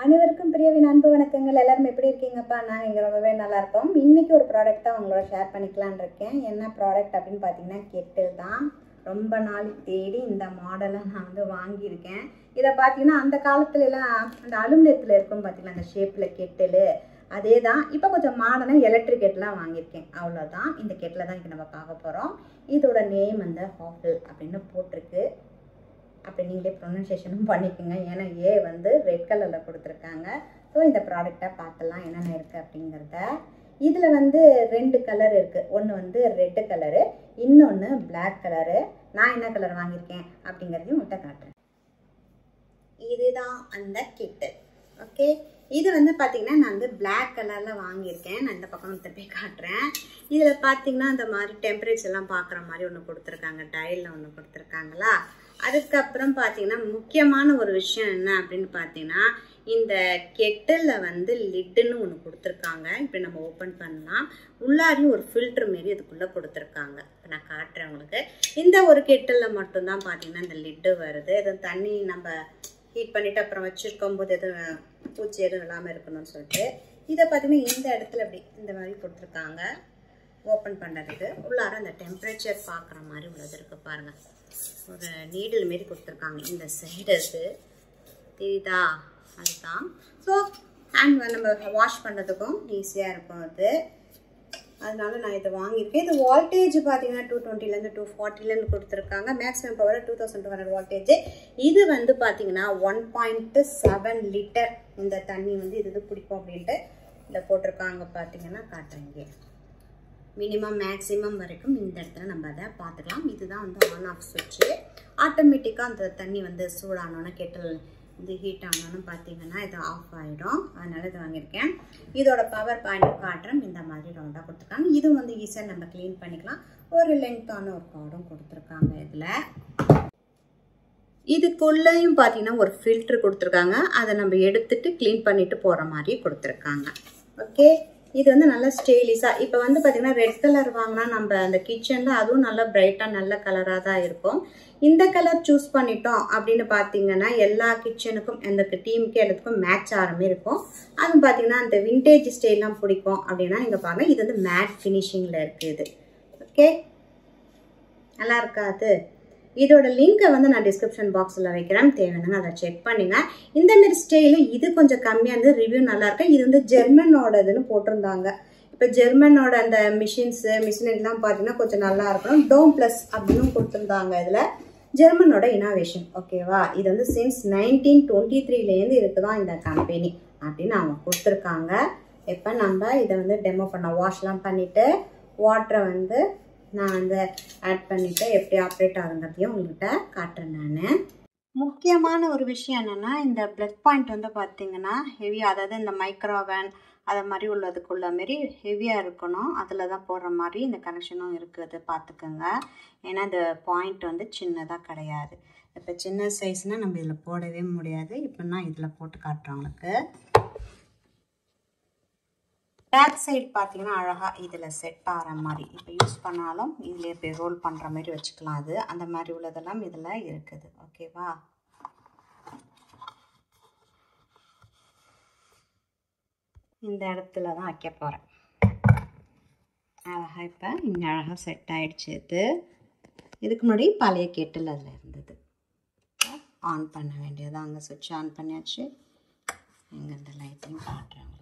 அனைவருக்கும் பிரியவின் அன்பு வணக்கங்கள். எல்லாரும் எப்படி இருக்கீங்கப்பா? நான் இங்கே ரொம்பவே நல்லா இருக்கோம். இன்றைக்கி ஒரு ப்ராடக்ட் தான் உங்களோட ஷேர் பண்ணிக்கலான்னு இருக்கேன். என்ன ப்ராடக்ட் அப்படின்னு பார்த்தீங்கன்னா கெட்டில் தான். ரொம்ப நாள் தேடி இந்த மாடலை நான் வாங்கியிருக்கேன். இதை பார்த்தீங்கன்னா அந்த காலத்துலலாம் அந்த அலுமினியத்தில் இருக்கும் பார்த்தீங்கன்னா அந்த ஷேப்பில் கெட்டில் அதே தான். இப்போ கொஞ்சம் மாடர்னாக எலக்ட்ரிக் கெட்டெலாம் வாங்கியிருக்கேன், அவ்வளோதான். இந்த கெட்டில் தான் இப்போ நம்ம பார்க்க போகிறோம். இதோட நேம் ஹாஃபில் அப்படின்னு போட்டிருக்கு. அப்படி நீங்களே ப்ரொனன்சியேஷனும் பண்ணிக்கோங்க, ஏன்னா ரெட் கலரில் கொடுத்துருக்காங்க. ஸோ இந்த ப்ராடக்டை பார்க்கலாம் என்னென்ன இருக்குது அப்படிங்கிறத. இதில் 2 கலர் இருக்குது. ஒன்று ரெட்டு கலரு, இன்னொன்று பிளாக் கலரு. நான் என்ன கலர் வாங்கியிருக்கேன் அப்படிங்கிறதையும் உங்கள்கிட்ட காட்டுறேன். இதுதான் அந்த கிட்டு. ஓகே, இது பார்த்தீங்கன்னா நான் பிளாக் கலரில் வாங்கியிருக்கேன். நான் இந்த பக்கம் போய் காட்டுறேன். இதில் பார்த்தீங்கன்னா இந்த மாதிரி டெம்பரேச்சர்லாம் பார்க்குற மாதிரி ஒன்று கொடுத்துருக்காங்க, டயலில் ஒன்று கொடுத்துருக்காங்களா. அதுக்கப்புறம் பார்த்தீங்கன்னா முக்கியமான ஒரு விஷயம் என்ன அப்படின்னு பார்த்தீங்கன்னா இந்த கெட்டிலில் லிட்டுன்னு ஒன்று கொடுத்துருக்காங்க. இப்போ நம்ம ஓப்பன் பண்ணலாம். உள்ளாரையும் ஒரு ஃபில்ட்ரு மாரி அதுக்குள்ளே கொடுத்துருக்காங்க. இப்போ நான் காட்டுறேன் உங்களுக்கு. இந்த ஒரு கெட்டிலில் மட்டும்தான் பார்த்தீங்கன்னா இந்த லிட்டு வருது. இது தண்ணி நம்ம ஹீட் பண்ணிவிட்டு அப்புறம் வச்சுருக்கும் போது எதுவும் பூச்சி எதுவும் இல்லாமல் இருக்கணும்னு சொல்லிட்டு இதை பார்த்தீங்கன்னா இந்த இடத்துல அப்படி இந்த மாதிரி கொடுத்துருக்காங்க. ஓப்பன் பண்ணுறதுக்கு உள்ளார அந்த டெம்பரேச்சர் பார்க்குற மாதிரி உள்ளது இருக்குது பாருங்கள். ஒரு நீடில் மாரி கொடுத்துருக்காங்க இந்த சைடுக்கு, தெரியுதா? அதுதான். ஸோ ஹேண்ட் நம்ம வாஷ் பண்ணுறதுக்கும் ஈஸியாக இருக்கும் அது. அதனால நான் இதை வாங்கியிருக்கேன். இது வால்டேஜ் பார்த்தீங்கன்னா 220 240 கொடுத்துருக்காங்க. Maximum power 2200 voltage. இது பார்த்தீங்கன்னா 1.7 லிட்டர் இந்த தண்ணி இது பிடிக்கும் அப்படின்ட்டு இதில் போட்டிருக்காங்க. பார்த்தீங்கன்னா காட்டுறீங்க மினிமம் மேக்ஸிமம் வரைக்கும் இந்த இடத்துல நம்ம அதை பார்த்துக்கலாம். இதுதான் ஆன் ஆஃப் சுவிட்சு. ஆட்டோமேட்டிக்காக அந்த தண்ணி சூடானோன்னு கெட்டில் ஹீட் ஆனோன்னு பார்த்தீங்கன்னா இது ஆஃப் ஆகிடும். அதனால இது வாங்கியிருக்கேன். இதோட பவர் பாயிண்ட் காட்டுறேன். இந்த மாதிரி ரவுண்டாக கொடுத்துருக்காங்க. இது ஈஸியாக நம்ம க்ளீன் பண்ணிக்கலாம். ஒரு லென்த்தான ஒரு கார்டும் கொடுத்துருக்காங்க. இதில் இதுக்குள்ளேயும் பார்த்தீங்கன்னா ஒரு ஃபில்ட்ரு கொடுத்துருக்காங்க. அதை நம்ம எடுத்துட்டு க்ளீன் பண்ணிட்டு போகிற மாதிரி கொடுத்துருக்காங்க. ஓகே, இது நல்லா ஸ்டைலிஷாக. இப்போ பார்த்தீங்கன்னா ரெட் கலர் வாங்கினா நம்ம அந்த கிச்சனில் அதுவும் நல்லா பிரைட்டாக நல்ல கலராக தான் இருக்கும். இந்த கலர் சூஸ் பண்ணிட்டோம் அப்படின்னு பார்த்தீங்கன்னா எல்லா கிச்சனுக்கும் அந்த டீமுக்கு எல்லாத்துக்கும் மேட்ச் ஆகிற இருக்கும். அதுவும் பார்த்தீங்கன்னா அந்த விண்டேஜ் ஸ்டைல்லாம் பிடிக்கும் அப்படின்னா நீங்கள் பாருங்கள். இது மேட் ஃபினிஷிங்கில் இருக்குது. ஓகே, நல்லா இருக்காது. இதோட லிங்கை நான் டிஸ்கிரிப்ஷன் பாக்ஸில் வைக்கிறேன், தேவையான அதை செக் பண்ணுங்க. இந்தமாரி ஸ்டைலு இது கொஞ்சம் கம்மியாக ரிவ்யூ நல்லா இருக்கு. இது ஜெர்மனோடதுன்னு போட்டிருந்தாங்க. இப்போ ஜெர்மனோட அந்த மிஷினரிலாம் பார்த்தீங்கன்னா கொஞ்சம் நல்லா இருக்கணும். டோம் ப்ளஸ் அப்படின்னு கொடுத்துருந்தாங்க. இதில் ஜெர்மனோட இனோவேஷன். ஓகேவா, இது சின்ஸ் 1923 இருக்குதான் இந்த கம்பெனி அப்படின்னு அவங்க கொடுத்துருக்காங்க. இப்போ நம்ம இதை டெமோ பண்ண வாஷ்லாம் பண்ணிவிட்டு வாட்டரை நான் ஆட் பண்ணிவிட்டு எப்படி ஆப்ரேட் ஆகுங்கிறதையும் உங்கள்கிட்ட காட்டுறேன். நான் முக்கியமான ஒரு விஷயம் என்னென்னா இந்த ப்ளக் பாயிண்ட் பார்த்தீங்கன்னா ஹெவியாக, அதாவது இந்த மைக்ரோவேன் அதை மாதிரி உள்ளதுக்குள்ள மாரி ஹெவியாக இருக்கணும். அதில் தான் போடுற மாதிரி இந்த கனெக்ஷனும் இருக்குது, பார்த்துக்கோங்க. ஏன்னா இந்த பாயிண்ட் சின்னதாக கிடையாது. இப்போ சின்ன சைஸ்னால் நம்ம இதில் போடவே முடியாது. இப்போ நான் இதில் போட்டு காட்டுறேன் உங்களுக்கு. பேக் சைடு பார்த்தீங்கன்னா அழகாக இதில் செட் ஆகிற மாதிரி இப்போ யூஸ் பண்ணாலும் இதில் இப்போ ரோல் பண்ணுற மாதிரி வச்சுக்கலாம். அது அந்த மாதிரி உள்ளதெல்லாம் இதில் இருக்குது. ஓகேவா, இந்த இடத்துல தான் வைக்க போகிறேன். அழகாக இப்போ இங்கே அழகாக செட் ஆகிடுச்சு. இதுக்கு முன்னாடி பழைய கெட்டில் அதில் இருந்தது. ஆன் பண்ண வேண்டியது அங்கே சுவிட்ச் ஆன் பண்ணியாச்சு. இங்கே இந்த லைட்டையும் காட்டுறேன் உங்களுக்கு.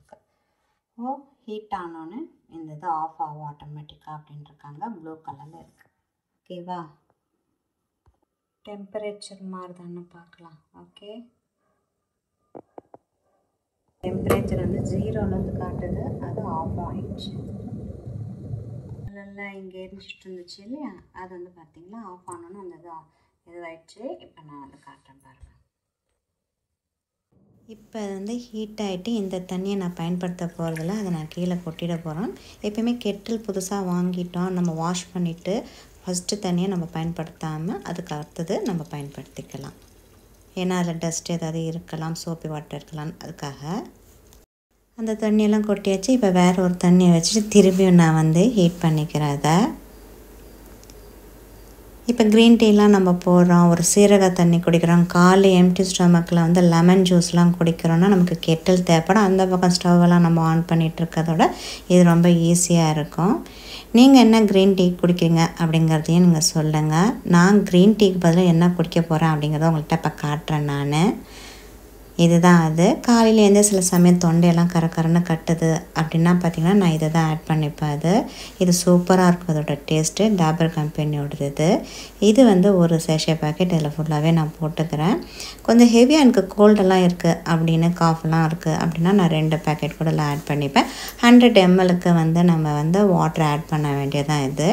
ஓ, ஹீட் ஆனோன்னு இந்த இது ஆஃப் ஆகும் ஆட்டோமேட்டிக்காக அப்படின்னு இருக்காங்க. ப்ளூ கலரில் இருக்குது. ஓகேவா, டெம்பரேச்சர் மாறுதான்னு பார்க்கலாம். ஓகே, டெம்பரேச்சர் 0லேருந்து காட்டுது. அது ஆஃப் ஆகிடுச்சு. அதெல்லாம் இங்கே எரிஞ்சிட்டு இருந்துச்சு இல்லையா, அது பார்த்தீங்களா ஆஃப் ஆனோன்னு அந்த இதுவாகிடுச்சு. இப்போ நான் காட்டுறேன் பாருங்கள். இப்போ ஹீட் ஆகிட்டு இந்த தண்ணியை நான் பயன்படுத்த போகிறதில்ல, அதை நான் கீழே கொட்டிட போகிறேன். எப்பயுமே கெட்டில் புதுசாக வாங்கிட்டோம் நம்ம வாஷ் பண்ணிவிட்டு ஃபஸ்ட்டு தண்ணியை நம்ம பயன்படுத்தாமல் அதுக்கு அடுத்தது நம்ம பயன்படுத்திக்கலாம். ஏன்னா அதில் டஸ்ட் ஏதாவது இருக்கலாம், சோப்பி வாட்டர் இருக்கலாம். அதுக்காக அந்த தண்ணியெல்லாம் கொட்டியாச்சு. இப்போ வேறு ஒரு தண்ணியை வச்சுட்டு திரும்பியும் நான் ஹீட் பண்ணிக்கிறேன். அதை இப்போ க்ரீன் டீலாம் நம்ம போடுறோம், ஒரு சீரக தண்ணி குடிக்கிறோம், காலை எம்டி ஸ்டொமக்கில் வந்து லெமன் ஜூஸ்லாம் குடிக்கிறோன்னா நமக்கு கெட்டில் தேவைப்படும். அந்த பக்கம் ஸ்டவ்வெல்லாம் நம்ம ஆன் பண்ணிகிட்டு இருக்கிறதோட இது ரொம்ப ஈஸியாக இருக்கும். நீங்கள் என்ன க்ரீன் டீ குடிக்கிறீங்க அப்படிங்கிறதையும் நீங்கள் சொல்லுங்கள். நான் க்ரீன் டீக்கு பதிலாக என்ன குடிக்க போகிறேன் அப்படிங்கிறத உங்கள்கிட்ட இப்போ காட்டுறேன் நான். இதுதான் அது. காலையிலேருந்தே சில சமயம் தொண்டையெல்லாம் கரக்கரன்னு கட்டுது அப்படின்னா பார்த்திங்கன்னா நான் இதை தான் ஆட் பண்ணிப்பேன். இது சூப்பராக இருக்கும். அதோட டேஸ்ட்டு டாபர் கம்பெனியோடது இது வந்து ஒரு சேஷே பேக்கெட் இதில் ஃபுல்லாகவே நான் போட்டுக்கிறேன். கொஞ்சம் ஹெவியாக எனக்கு கோல்டெல்லாம் இருக்குது அப்படின்னு காஃபெல்லாம் இருக்குது அப்படின்னா நான் 2 பேக்கெட் கூட இதில் ஆட் பண்ணிப்பேன். 100 ml வந்து நம்ம வந்து வாட்டர் ஆட் பண்ண வேண்டியதான் இது.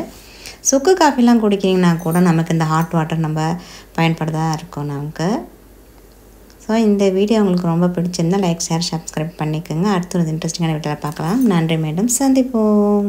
சுக்கு காஃபிலாம் குடிக்கிங்கன்னா கூட நமக்கு இந்த ஹாட் வாட்டர் நம்ம பயன்படுத்ததாக இருக்கும் நமக்கு. ஸோ இந்த வீடியோ உங்களுக்கு ரொம்ப பிடிச்சிருந்தால் லைக், ஷேர், சப்ஸ்கிரைப் பண்ணிக்கோங்க. அடுத்த ஒரு இன்ட்ரெஸ்டிங்கான வீடியோவில் பார்க்கலாம். நன்றி, மீண்டும் சந்திப்போம்.